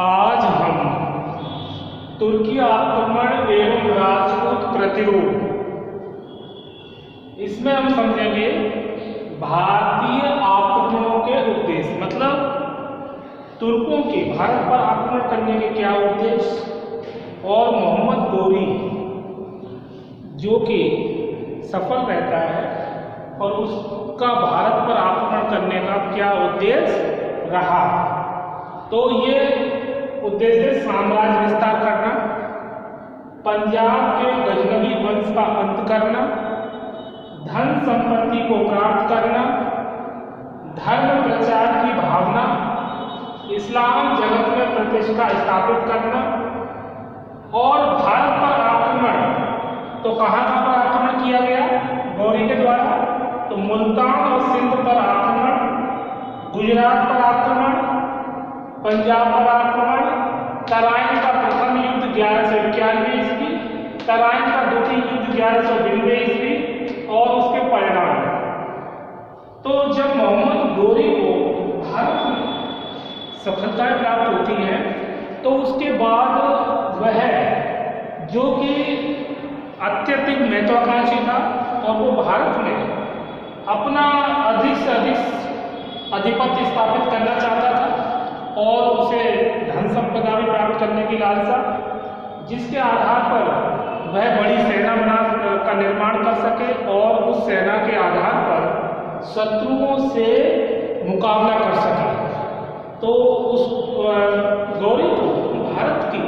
आज हम तुर्की आक्रमण एवं राजपूत प्रतिरोध, इसमें हम समझेंगे भारतीय आक्रमणों के उद्देश्य, मतलब तुर्कों के भारत पर आक्रमण करने के क्या उद्देश्य और मोहम्मद गोरी जो कि सफल रहता है और उसका भारत पर आक्रमण करने का क्या उद्देश्य रहा। तो ये उद्देश्य साम्राज्य विस्तार करना, पंजाब के गजनवी वंश का अंत करना, धन संपत्ति को प्राप्त करना, धर्म प्रचार की भावना, इस्लाम जगत में प्रतिष्ठा स्थापित करना और भारत पर आक्रमण। तो कहाँ पर आक्रमण किया गया गौरी के द्वारा? तो मुल्तान और सिंध पर आक्रमण, गुजरात पर आक्रमण, पंजाब पर आक्रमण, तराइन का प्रथम युद्ध 1191 ईस्वी, तराइन का द्वितीय युद्ध 1192 ईस्वी और उसके परिणाम। तो जब मोहम्मद गोरी को भारत में सफलताएं प्राप्त होती हैं तो उसके बाद वह जो कि अत्यधिक महत्वाकांक्षी था और वो भारत में अपना अधिक से अधिक आधिपत्य स्थापित करना चाहता था और उसे धन संपदा भी प्राप्त करने की लालसा, जिसके आधार पर वह बड़ी सेना का निर्माण कर सके और उस सेना के आधार पर शत्रुओं से मुकाबला कर सके। तो उस गौरी को भारत की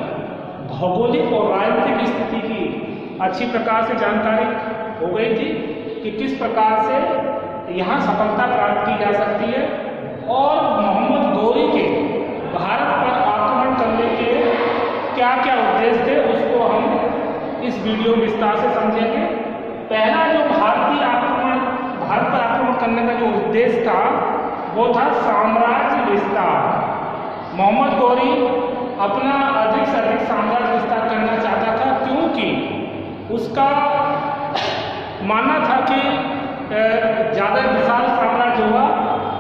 भौगोलिक और राजनीतिक स्थिति की अच्छी प्रकार से जानकारी हो गई थी कि किस प्रकार से यहाँ सफलता प्राप्त की जा सकती है और मोहम्मद गोरी के भारत पर आक्रमण करने के क्या क्या उद्देश्य थे, उसको हम इस वीडियो में विस्तार से समझेंगे। पहला जो भारत पर आक्रमण करने का जो उद्देश्य था वो था साम्राज्य विस्तार। मोहम्मद गोरी अपना अधिक से अधिक साम्राज्य विस्तार करना चाहता था, क्योंकि उसका मानना था कि ज़्यादा विशाल साम्राज्य हुआ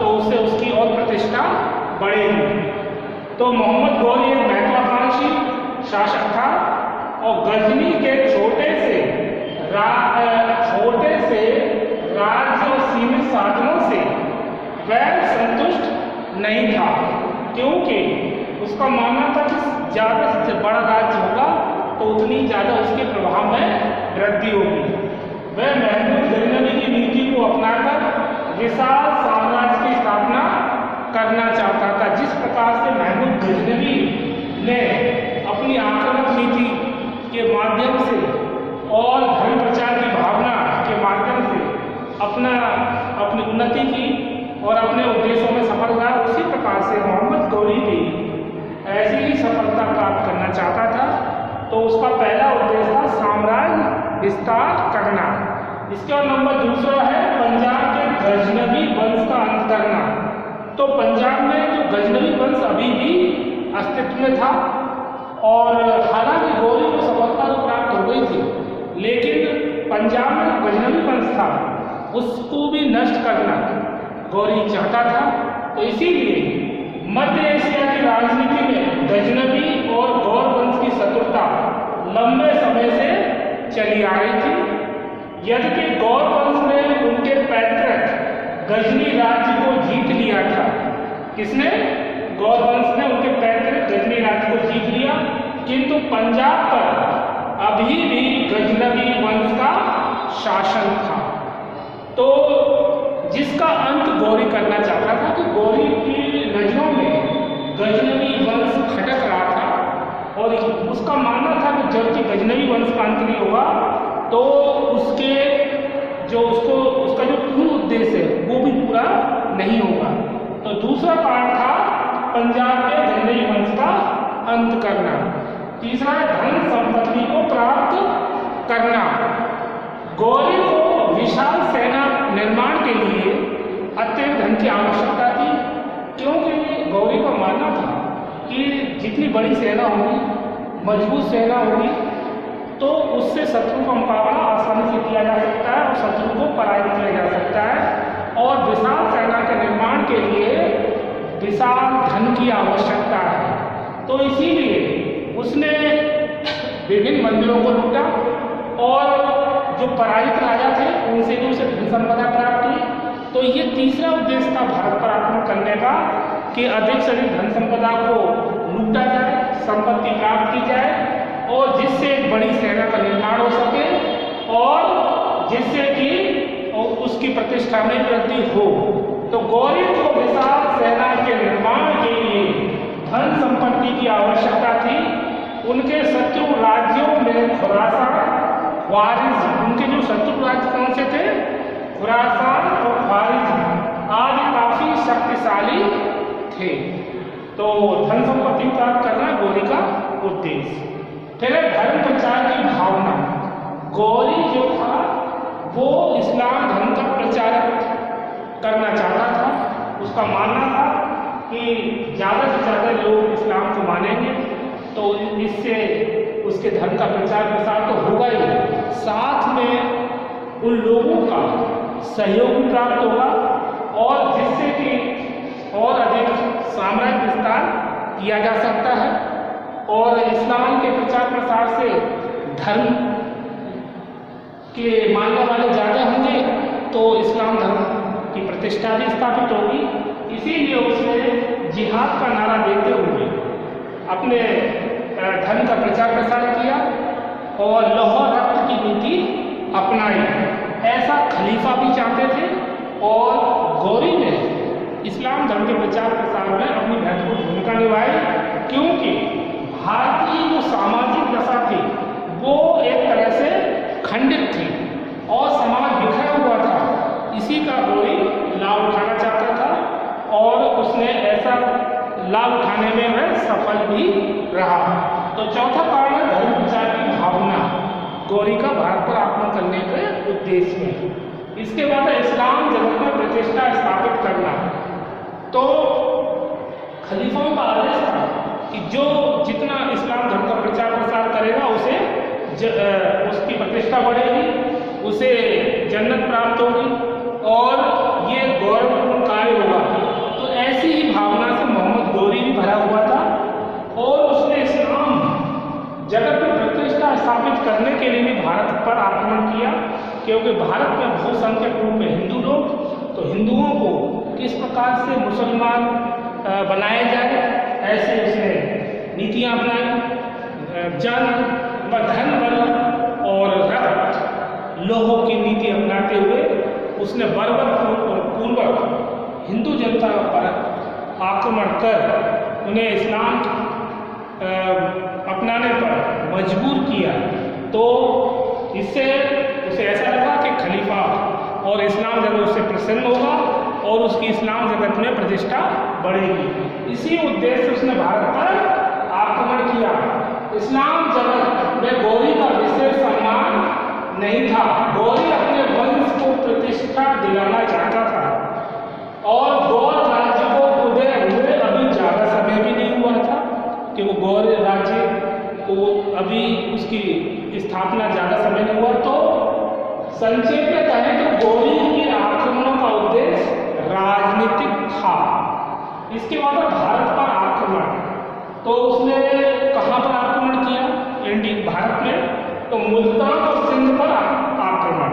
तो उससे उसकी और प्रतिष्ठा बढ़ेगी। तो मोहम्मद गोरी एक महत्वाकांक्षी शासक था और गजनी के छोटे से राज्य और सीमित साधनों से वह संतुष्ट नहीं था, क्योंकि उसका मानना था कि ज़्यादा से बड़ा राज्य होगा तो उतनी ज़्यादा उसके प्रभाव में वृद्धि होगी। वह महमूद गजनवी की नीति को अपनाकर विशाल साम्राज्य की स्थापना करना चाहता था। जिस प्रकार से महमूद गजनवी ने अपनी आक्रामक नीति के माध्यम से और धर्म प्रचार की भावना के माध्यम से अपनी उन्नति की और अपने उद्देश्यों में सफल रहा, उसी प्रकार से मोहम्मद गोरी भी ऐसी ही सफलता प्राप्त करना चाहता था। तो उसका पहला उद्देश्य था साम्राज्य विस्तार करना। इसके और नंबर दूसरा है पंजाब के गजनवी वंश का अंत करना। तो पंजाब में जो गजनवी वंश अभी भी अस्तित्व में था और हालांकि गौरी को सफलता तो प्राप्त हो गई थी, लेकिन पंजाब में गजनवी वंश था उसको भी नष्ट करना गौरी चाहता था। तो इसीलिए मध्य एशिया की राजनीति में गजनवी और गौर वंश की शत्रुता लंबे समय से चली आ रही थी। यद्यपि गौर वंश ने उनके पैतृक गजनी राज्य को जीत लिया था। किसने? गौर वंश ने उनके पैतृक गजनी राज्य को जीत लिया, किंतु पंजाब पर अभी भी गजनवी वंश का शासन था। तो जिसका अंत गौरी करना चाहता था कि गौरी की नजरों में गजनवी वंश खटक रहा था और उसका मानना था कि जब कि गजनवी वंश का अंत नहीं होगा तो उसका जो पूर्ण उद्देश्य है वो भी पूरा नहीं होगा। तो दूसरा कारण था पंजाब के गजनवी वंश का अंत करना। तीसरा है धन संपत्ति को प्राप्त करना। गौरी को विशाल सेना निर्माण के लिए अत्यधिक धन की आवश्यकता थी, क्योंकि गौरी का मानना था कि जितनी बड़ी सेना होगी, मजबूत सेना होगी, तो उससे शत्रु का मुकाबला आसानी से किया जा सकता है और शत्रु को पराजित किया जा सकता है। और विशाल सेना के निर्माण के लिए विशाल धन की आवश्यकता है। तो इसीलिए उसने विभिन्न मंदिरों को लूटा और जो पराजित राजा थे उनसे भी उसे धन संपदा प्राप्त हुई। तो ये तीसरा उद्देश्य था भारत पर आक्रमण करने का कि अधिक से अधिक धन संपदा को लूटा जाए, संपत्ति प्राप्त की जाए और जिससे एक बड़ी सेना का निर्माण हो सके और जिससे कि उसकी प्रतिष्ठा में वृद्धि हो। तो गौरी को विशाल सेना के निर्माण के लिए धन संपत्ति की आवश्यकता थी। उनके शत्रु राज्यों में खुरासान, ख्वारिज़्म, उनके जो शत्रु राज्य कौन से थे? खुरासान और ख्वारिज़्म आदि काफी शक्तिशाली थे। तो धन संपत्ति प्राप्त करना गौरी का उद्देश्य। फिर धर्म प्रचार की भावना। गौरी जो था वो इस्लाम धर्म का प्रचार करना चाहता था। उसका मानना था कि ज़्यादा से ज़्यादा लोग इस्लाम को मानेंगे तो इससे उसके धर्म का प्रचार प्रसार तो होगा ही, साथ में उन लोगों का सहयोग प्राप्त होगा और जिससे कि और अधिक साम्राज्य विस्तार किया जा सकता है और इस्लाम के प्रचार प्रसार से धर्म के मानने वाले ज़्यादा होंगे तो इस्लाम धर्म की प्रतिष्ठा भी स्थापित होगी। इसीलिए उसने जिहाद का नारा देते हुए अपने धर्म का प्रचार प्रसार किया और लौह रक्त की नीति अपनाई। ऐसा खलीफा भी चाहते थे और गौरी ने इस्लाम धर्म के प्रचार प्रसार में अपनी महत्वपूर्ण भूमिका निभाई, क्योंकि भारतीय जो सामाजिक दशा थी वो एक तरह से खंडित थी और समाज बिखरा हुआ था। इसी का गौरी लाभ उठाना चाहता था और उसने ऐसा लाभ उठाने में वह सफल भी रहा। तो चौथा कारण है धर्म प्रचार की भावना, गौरी का भारत पर आक्रमण करने के उद्देश्य में। इसके बाद इस्लाम जगत में प्रतिष्ठा स्थापित करना। तो खलीफाओं का आदेश था कि जो जितना इस्लाम धर्म का प्रचार प्रसार करेगा उसे उसकी प्रतिष्ठा बढ़ेगी, उसे जन्नत प्राप्त होगी और ये गौरवपूर्ण कार्य होगा। तो ऐसी ही भावना से मोहम्मद गौरी भी भरा हुआ था और उसने इस्लाम जगत में प्रतिष्ठा स्थापित करने के लिए भी भारत पर आक्रमण किया, क्योंकि भारत में बहुसंख्यक रूप में हिंदू लोग, तो हिंदुओं को किस प्रकार से मुसलमान बनाया जाए ऐसे उसने नीतियाँ अपनाई। जन व धन बल और रक्त लोहों की नीति अपनाते हुए उसने बर्बरपूर्वक हिंदू जनता पर आक्रमण कर उन्हें इस्लाम अपनाने पर मजबूर किया। तो इससे उसे ऐसा लगा कि खलीफा और इस्लाम जगत उससे प्रसन्न होगा और उसकी इस्लाम जगत में प्रतिष्ठा बढ़ेगी। इसी उद्देश्य से उसने भारत पर आक्रमण किया। इस्लाम जगत में गौरी का विशेष सम्मान नहीं था। गौरी अपने वंश को प्रतिष्ठा दिलाना चाहता था और गौर राज्य को उदय हुए अभी ज़्यादा समय भी नहीं हुआ था कि वो गौर राज्य को अभी उसकी स्थापना ज़्यादा समय नहीं हुआ। तो संक्षेप में कहें तो गौरी के आक्रमणों का उद्देश्य राजनीतिक था। इसके बाद भारत पर आक्रमण, तो उसने कहाँ पर आक्रमण किया? भारत में तो मुल्तान और सिंध पर आक्रमण।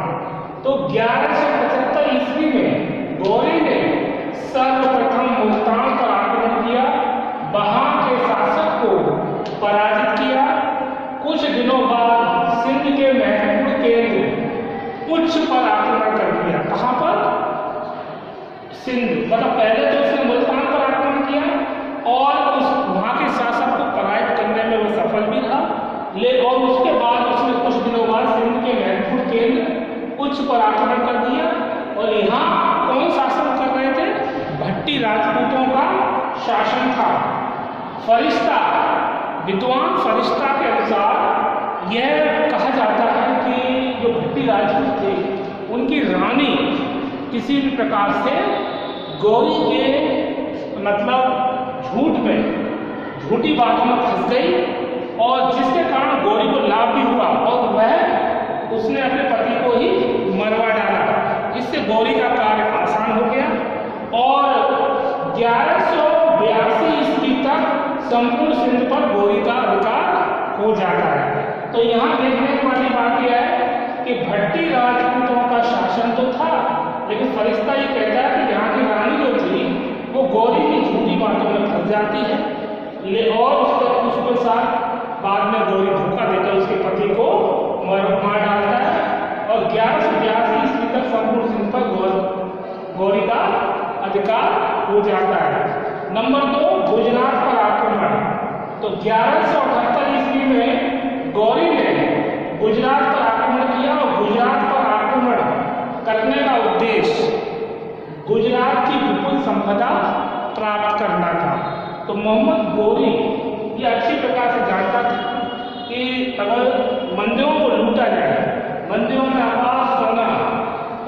तो 1175 ईस्वी में गौरी ने सर्वप्रथम मुल्तान पर आक्रमण किया, वहां के शासक को पराजित किया। कुछ दिनों बाद सिंध के महत्वपूर्ण केंद्र उच्च पर आक्रमण कर दिया। कहाँ पर? सिंध। मतलब पहले तो उसने मुल्तान पर आक्रमण किया और उस वहाँ के शासक को पराजित करने में वो सफल भी रहा, और उसके बाद उसने कुछ दिनों बाद सिंध के महत्वपूर्ण केंद्र उच्च पर आक्रमण कर दिया। और यहाँ कौन शासन कर रहे थे? भट्टी राजपूतों का शासन था। फरिश्ता, विद्वान फरिश्ता के अनुसार यह कहा जाता है कि जो भट्टी राजपूत थे उनकी रानी किसी भी प्रकार से गौरी के मतलब झूठी बातों में फंस गई और जिसके कारण गौरी को लाभ भी हुआ और वह उसने अपने पति को ही मरवा डाला। इससे गौरी का कार्य आसान हो गया और 1182 ईस्वी तक संपूर्ण सिंध पर गौरी का अधिकार हो जाता है। तो यहाँ देखने वाली बात यह है कि भट्टी राजपूतों का शासन तो था, लेकिन फरिश्ता ये कहता है कि यहाँ की रानी जो थी वो गौरी की झूठी बातों में फंस जाती है और उसके साथ बाद में गौरी धोखा देकर उसके पति को मार डालता है और 1182 ईस्वी तक संपूर्ण सिंध पर गौरी का अधिकार हो जाता है। नंबर 2, गुजरात पर आक्रमण। तो 1178 ईस्वी में गौरी ने गुजरात पर आक्रमण किया और गुजरात पर आक्रमण करने का उद्देश्य गुजरात की विपुल संपदा प्राप्त करना था। तो मोहम्मद गौरी ये अच्छी प्रकार से जानता था कि अगर मंदिरों को लूटा जाए, मंदिरों में अपार सोना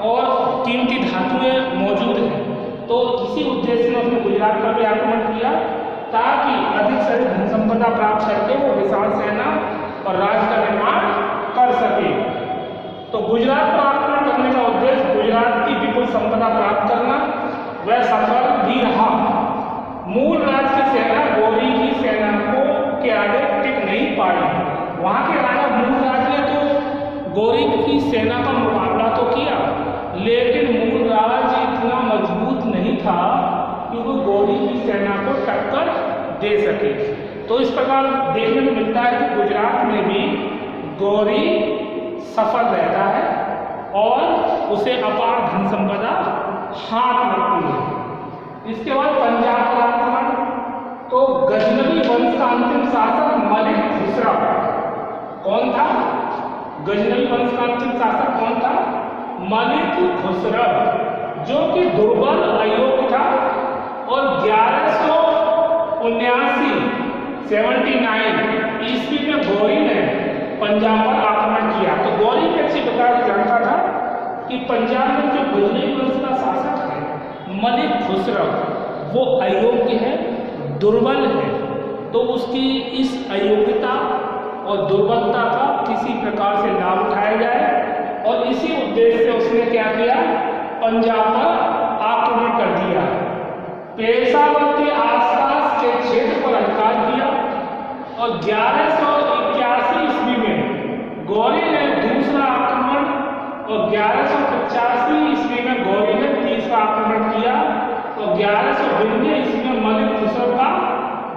और कीमती धातुएं मौजूद हैं, तो इसी उद्देश्य से उसने गुजरात पर भी आक्रमण किया ताकि अधिक से अधिक धन संपदा प्राप्त करके वो विशाल सेना और राज्य का निर्माण कर सके। तो गुजरात पर आक्रमण करने का उद्देश्य गुजरात की विपुल संपदा प्राप्त करना, वह सफल भी रहा। मूल राज्य की सेना गौरी की सेना के आगे टिक नहीं पाई। वहां के राजा मूल राज ने तो गौरी की सेना का मुकाबला तो किया, लेकिन मूल राज इतना मजबूत नहीं था कि वो गौरी की सेना को टक्कर दे सके। तो इस प्रकार देखने को मिलता है कि गुजरात में भी गौरी सफल रहता है और उसे अपार धन संपदा हाथ लगती है। इसके बाद पंजाब का आक्रमण। तो गजनवी वंश का अंतिम शासक मलिक खुसरो कौन था? गजनवी वंश का अंतिम शासक कौन था? मलिक खुसरो, जो कि दुर्बल अयोग्य था और 1179 ईस्वी में गौरी ने पंजाब पर आक्रमण किया। तो गौरी भी अच्छी प्रकार से जानता था कि पंजाब में जो गजनवी वंश का शासक है मलिक खुसरो वो अयोग्य है, दुर्बल है, तो उसकी इस अयोग्यता और दुर्बलता का किसी प्रकार से लाभ उठाया जाए और इसी उद्देश्य से उसने क्या किया? पंजाब पर आक्रमण कर दिया। पेशावर के आसपास के क्षेत्र पर अधिकार किया और 1181 ईस्वी में गौरी ने दूसरा आक्रमण और 1185 ईस्वी में गौरी ने तीसरा आक्रमण किया और 1192 ईस्वी में मलिक खुसरो का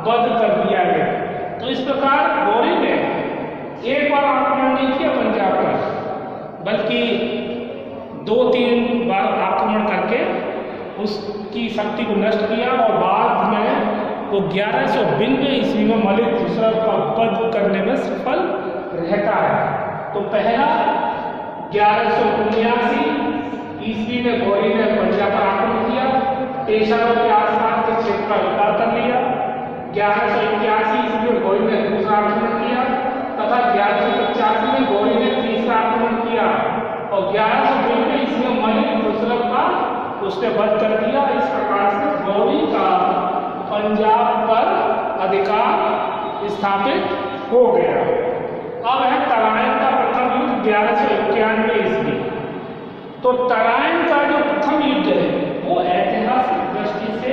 वध कर दिया गया। तो इस प्रकार गौरी ने एक बार आक्रमण नहीं किया पंजाब पर, बल्कि 2-3 बार आक्रमण करके उसकी शक्ति को नष्ट किया और बाद में वो 1192 ईस्वी में मलिक खुसरो का वध करने में सफल रहता है। तो पहला 1179 ईस्वी में गौरी ने पंजाब पर आक्रमण किया, पेशावर के आसपास के क्षेत्र का अधिकार कर लिया। 1181 ईस्वी में गौरी ने दूसरा आक्रमण किया तथा 1185 में गौरी ने तीसरा आक्रमण किया और 1192 ईस्वी में मलिक खुसरो का उसने वध कर दिया। इस प्रकार से गौरी का पंजाब पर अधिकार स्थापित हो गया। अब है तराइन का प्रथम युद्ध 1191 ईस्वी। तो तराइन का जो प्रथम युद्ध है वो ऐतिहासिक दृष्टि से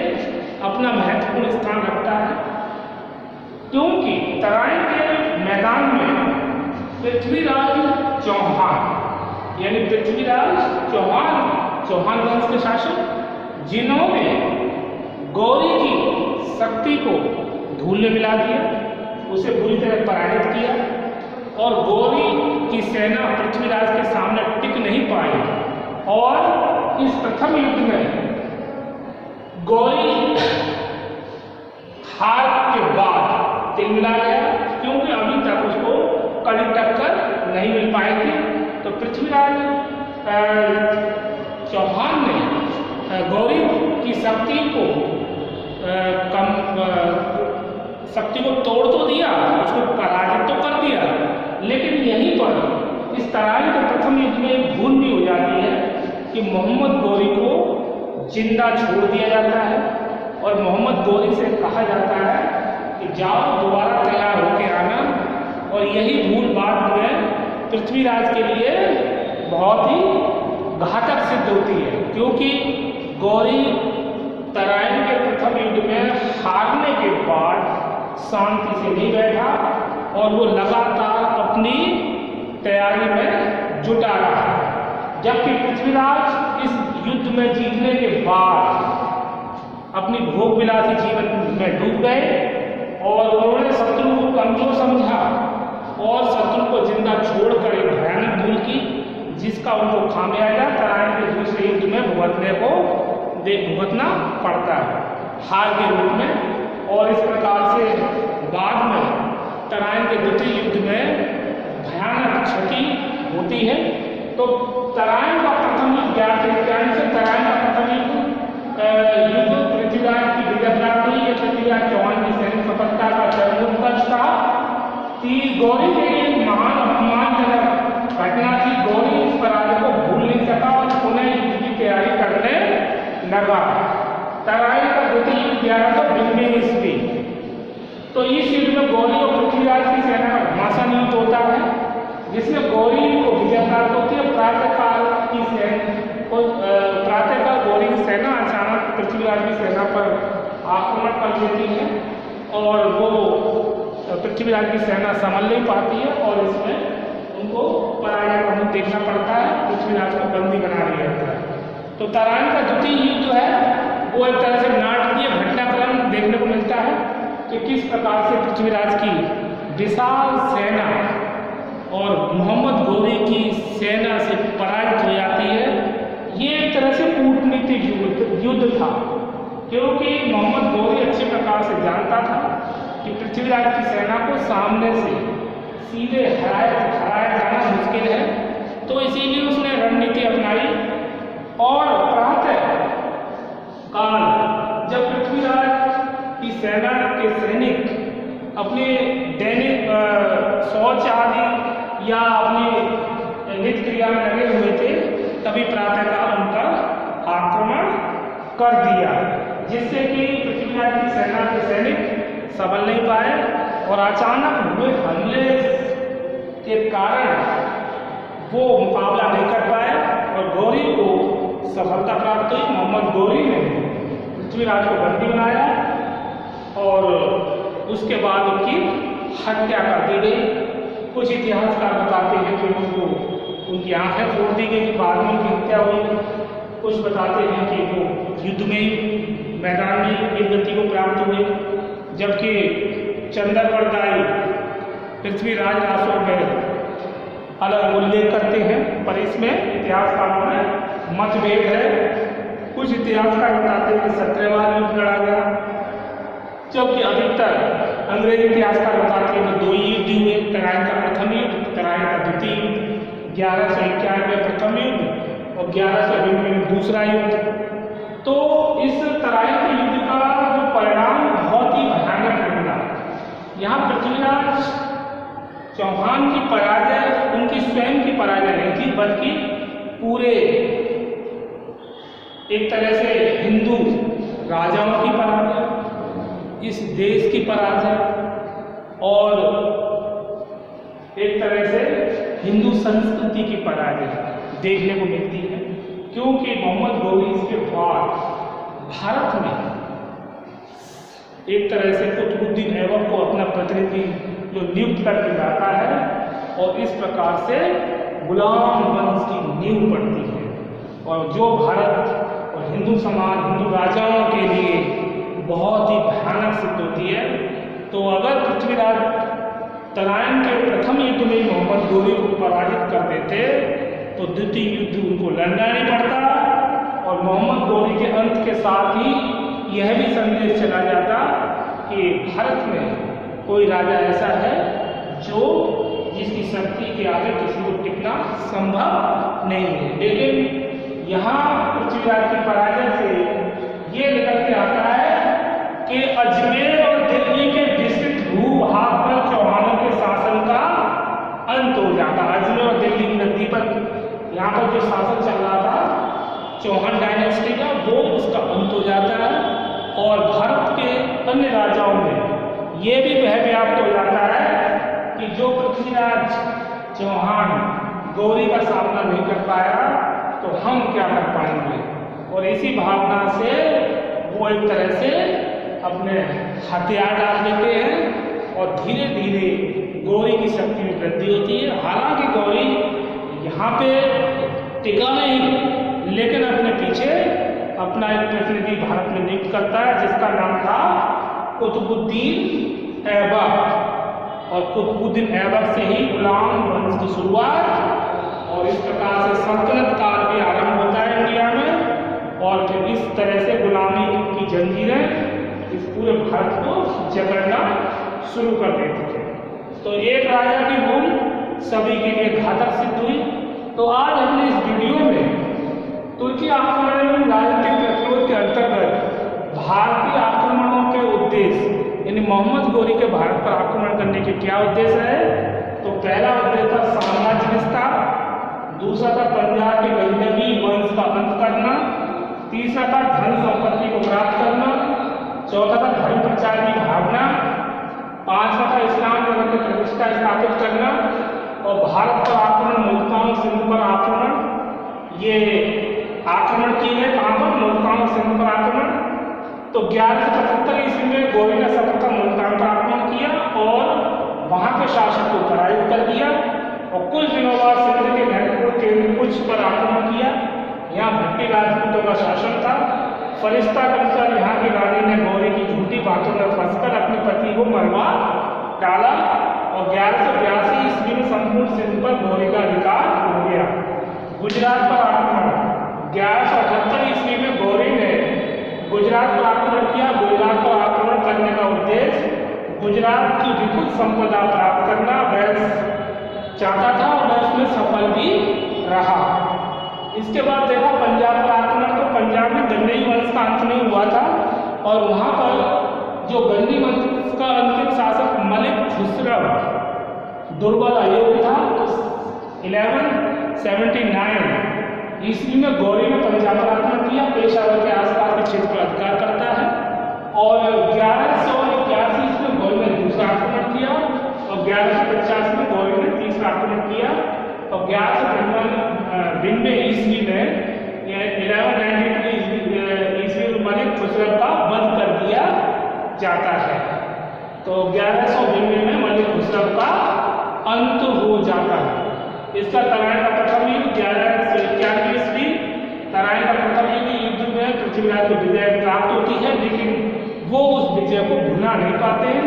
अपना महत्वपूर्ण स्थान रखता है, क्योंकि तराइन के मैदान में पृथ्वीराज चौहान यानी पृथ्वीराज चौहान वंश के शासक, जिन्होंने गौरी की शक्ति को धूल में मिला दिया, उसे बुरी तरह पराजित किया और गौरी की सेना पृथ्वीराज के सामने टिक नहीं पाई और इस प्रथम युद्ध में गौरी हार के बाद तिलमिला गया, क्योंकि अभी तक उसको कड़ी टक्कर नहीं मिल पाई थी। तो पृथ्वीराज चौहान ने गौरी की शक्ति को तोड़ तो दिया, उसको पराजित तो कर दिया, लेकिन यहीं पर इस तराइन के प्रथम युद्ध में एक भूल भी हो जाती है कि मोहम्मद गौरी को जिंदा छोड़ दिया जाता है और मोहम्मद गौरी से कहा जाता है कि जाओ दोबारा तैयार होकर आना। और यही भूल बाद में पृथ्वीराज के लिए बहुत ही घातक सिद्ध होती है, क्योंकि गौरी तराइन के प्रथम युद्ध में हारने के बाद शांति से नहीं बैठा और वो लगातार अपनी तैयारी में जुटा रहा। जबकि पृथ्वीराज इस युद्ध में जीतने के बाद अपनी भोग विलासी जीवन में डूब गए और उन्होंने शत्रु को कमजोर समझा और शत्रु को जिंदा छोड़कर एक भयानक भूल की, जिसका उनको खामियाजा तराइन के दूसरे युद्ध में भुगतना पड़ता है हार के रूप में। और इस प्रकार से बाद में तराइन के द्वितीय युद्ध में भयानक क्षति होती है। तो तराइन का प्रथम युद्ध 1191 से तराइन का प्रथम युद्ध पृथ्वीराज की विजय प्राप्त हुई। यह पृथ्वीराज चौहान की सैनिक सफलता का चरमोत्कर्ष था। गौरी के लिए महान अपमानजनक घटना थी। गौरी इस पराजय को भूल नहीं सका और पुनः युद्ध की तैयारी करने लगा। तराइन का द्वितीय युद्ध 1192 ईस्वी। तो इस युद्ध में गौरी और पृथ्वीराज की सेना का घमासान युद्ध होता है, जिसमें गौरी को विजय प्राप्त होती है। प्रातःकाल गौरी की सेना अचानक पृथ्वीराज की सेना पर आक्रमण कर लेती है और वो पृथ्वीराज की सेना संभल नहीं पाती है और इसमें उनको पराजय का मुख देखना पड़ता है। पृथ्वीराज को बंदी बना लिया जाता है। तो तराइन का द्वितीय युद्ध जो है वो एक तरह से नाटकीय घटनाक्रम देखने को मिलता है कि किस प्रकार से पृथ्वीराज की विशाल सेना और मोहम्मद गौरी की सेना से पराजित हो जाती है। ये एक तरह से कूटनीतिक युद्ध था, क्योंकि मोहम्मद गौरी अच्छे प्रकार से जानता था कि पृथ्वीराज की सेना को सामने से सीधे हराया जाना मुश्किल है। तो इसीलिए उसने रणनीति अपनाई और प्रातः काल जब पृथ्वीराज की सेना के सैनिक अपने दैनिक शौच आदि या अपनी नित्य क्रिया में लगे हुए थे, तभी प्रातःकाल उनका आक्रमण कर दिया, जिससे कि पृथ्वीराज की सेना के सैनिक संभल नहीं पाए और अचानक हुए हमले के कारण वो मुकाबला नहीं कर पाए और गौरी को सफलता प्राप्त हुई। मोहम्मद गौरी ने पृथ्वीराज को बंदी बनाया और उसके बाद उनकी हत्या कर दी गई। कुछ इतिहासकार बताते हैं कि उनकी आंखें फोड़ दी गई, बाद में उनकी हत्या हुई। कुछ बताते हैं कि वो युद्ध में मैदान में एक गति को प्राप्त हुए, जबकि चंद्रवरदाई पृथ्वीराज रासों में अलग उल्लेख करते हैं, पर इसमें इतिहासकारों में मतभेद है। कुछ इतिहासकार बताते हैं कि 17वां युद्ध लड़ा गया, जबकि अधिकतर अंग्रेजी इतिहासकार बताते हैं कि 2 युद्ध हुए। तराइन का प्रथम युद्ध, तराइन का द्वितीय युद्ध, 1191 में प्रथम युद्ध और 1192 में दूसरा युद्ध। तो इस तराइन के युद्ध का जो परिणाम बहुत ही भयानक निकला। यहाँ पृथ्वीराज चौहान की पराजय उनकी स्वयं की पराजय नहीं थी, बल्कि पूरे एक तरह से हिंदू राजाओं की पराजय, इस देश की पराजय और एक तरह से हिंदू संस्कृति की पराजय देखने को मिलती है। क्योंकि मोहम्मद गौरी के बाद भारत में एक तरह से कुतुबुद्दीन ऐबक को अपना प्रतिनिधि जो नियुक्त करके जाता है और इस प्रकार से गुलाम वंश की नींव पड़ती है और जो भारत और हिंदू समाज, हिंदू राजाओं के लिए बहुत ही भयानक सिद्ध होती है। तो अगर पृथ्वीराज तराइन के प्रथम युद्ध में मोहम्मद गौरी को पराजित कर देते तो द्वितीय युद्ध उनको लड़ना नहीं पड़ता और मोहम्मद गौरी के अंत के साथ ही यह भी संदेश चला जाता कि भारत में कोई राजा ऐसा है जिसकी शक्ति के आगे किसी को टिकना संभव नहीं है। लेकिन यहाँ पृथ्वीराज की पराजय से ये निकल के आता है कि अजमेर और दिल्ली के विस्तृत भूभाग पर चौहानों के शासन का अंत हो जाता है। अजमेर और दिल्ली की नदी पर यहाँ पर जो शासन चल रहा था चौहान डायनेस्टी का, वो उसका अंत हो जाता है और भारत के अन्य राजाओं में ये भी वह व्याप्त हो जाता है कि जो पृथ्वीराज चौहान गौरी का सामना नहीं कर पाया तो हम क्या कर पाएंगे। और इसी भावना से वो एक तरह से अपने हथियार डाल देते हैं और धीरे धीरे गौरी की शक्ति में वृद्धि होती है। हालांकि गौरी यहाँ पे टिका नहीं, लेकिन अपने पीछे अपना एक प्रतिनिधि भारत में नियुक्त करता है जिसका नाम था कुतुबुद्दीन ऐबक। और कुतुबुद्दीन ऐबक से ही गुलाम वंश की शुरुआत और इस प्रकार से सल्तनत काल भी आरंभ होता है इंडिया में। और फिर इस तरह से गुलामी की जंजीरें इस पूरे भारत को जकड़ना शुरू कर देती थे। तो एक राजा की भूल सभी के लिए घातक सिद्ध हुई। तो आज हमने इस वीडियो में तुर्की आक्रमण एवं राजनीतिक प्रतिरोध के अंतर्गत भारतीय आक्रमणों के उद्देश्य यानी मोहम्मद गोरी के भारत पर आक्रमण करने के क्या उद्देश्य है। तो पहला उद्देश्य था साम्राज्य विस्तार, दूसरा था पंजाब के गजनवी वंश का अंत करना, तीसरा था धन संपत्ति को प्राप्त करना, चौथा था धर्म प्रचार की भावना, पांचवा था इस्लाम धर्म की प्रतिष्ठा स्थापित करना और भारत पर आक्रमण, मुल्तान सिंध पर आक्रमण। ये आक्रमण किए गए कहाँ पर? मुल्तान सिंध पर आक्रमण। तो 1175 ईस्वी में गोरी ने सर्वप्रथम मुल्तान पर आक्रमण किया और वहां के शासक को पराजित कर दिया और कुछ दिनों बाद सिंध के महत्वपूर्ण केंद्र पर आक्रमण किया। यहाँ भट्टी राजपूतों का शासन था। फरिश्ता के अनुसार यहाँ की रानी ने गौरी की झूठी बातों में फंसकर अपने पति को मरवा डाला और 1182 ईस्वी में संपूर्ण सिंध पर गौरी का अधिकार हो गया। गुजरात पर आक्रमण 1178 ईस्वी में गौरी ने गुजरात पर आक्रमण किया। गुजरात पर आक्रमण करने का उद्देश्य गुजरात की विपुल संपदा प्राप्त करना वह चाहता था और वह उसमें सफल भी रहा। इसके बाद देखा पंजाब पर आक्रमण। तो पंजाब में गंडई वंश का अंत नहीं हुआ था और वहां पर जो गंडी वंश का अंतिम शासक मलिक खुसरो दुर्बल अयोग्य था। तो 1179 ईस्वी में गौरी ने पंजाब पर आक्रमण किया, पेशावर के आसपास के क्षेत्र पर अधिकार करता है और 1181 ईस्वी में गौरी ने दूसरा आक्रमण किया और 1150 में गौरी ने तीसरा आक्रमण किया और 1192 ईस्वी में 1192 ईस्वी में मलिक खुसरो का वध कर दिया जाता है। तो 1192 में मलिक खुसरो का अंत हो जाता है। इसका तराइन का प्रथम युद्ध 1191 ईस्वी। तराइन का प्रथम युद्ध में पृथ्वीराज को विजय प्राप्त होती है, लेकिन वो उस विजय को भुला नहीं पाते हैं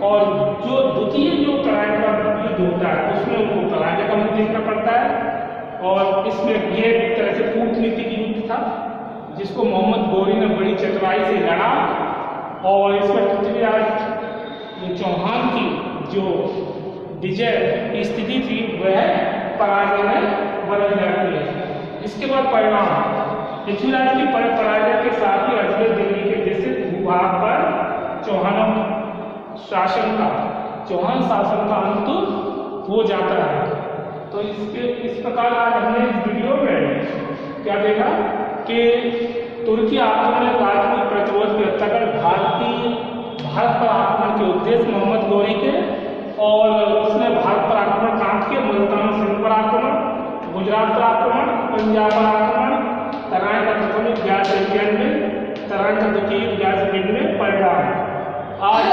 और जो द्वितीय जो तराइन का युद्ध होता है उसमें उनको पराजय का मुख देखना पड़ता है। और इसमें ये एक तरह से कूटनीतिक युद्ध था जिसको मोहम्मद गोरी ने बड़ी चतुराई से लड़ा और इसमें पृथ्वीराज चौहान की जो विजय की स्थिति थी वह पराजय में बदल जाती है। इसके बाद परिणाम पृथ्वीराज की पराजय के साथ ही अजमेर दिल्ली के विस्तृत भूभाग पर चौहान शासन का अंत हो जाता है। तो इस प्रकार आज हमने इस वीडियो में क्या देखा कि तुर्की आक्रमण राजपूत प्रतिरोध के अंतर्गत भारत पर आक्रमण के उद्देश्य मोहम्मद गोरी के और उसने भारत पर आक्रमण कहाँ किया? मुल्तान सिंध पर आक्रमण, गुजरात पर आक्रमण, पंजाब पर आक्रमण, तराइन का प्रथम युद्ध 1191, तराइन का द्वितीय युद्ध 1192 परिणाम। आज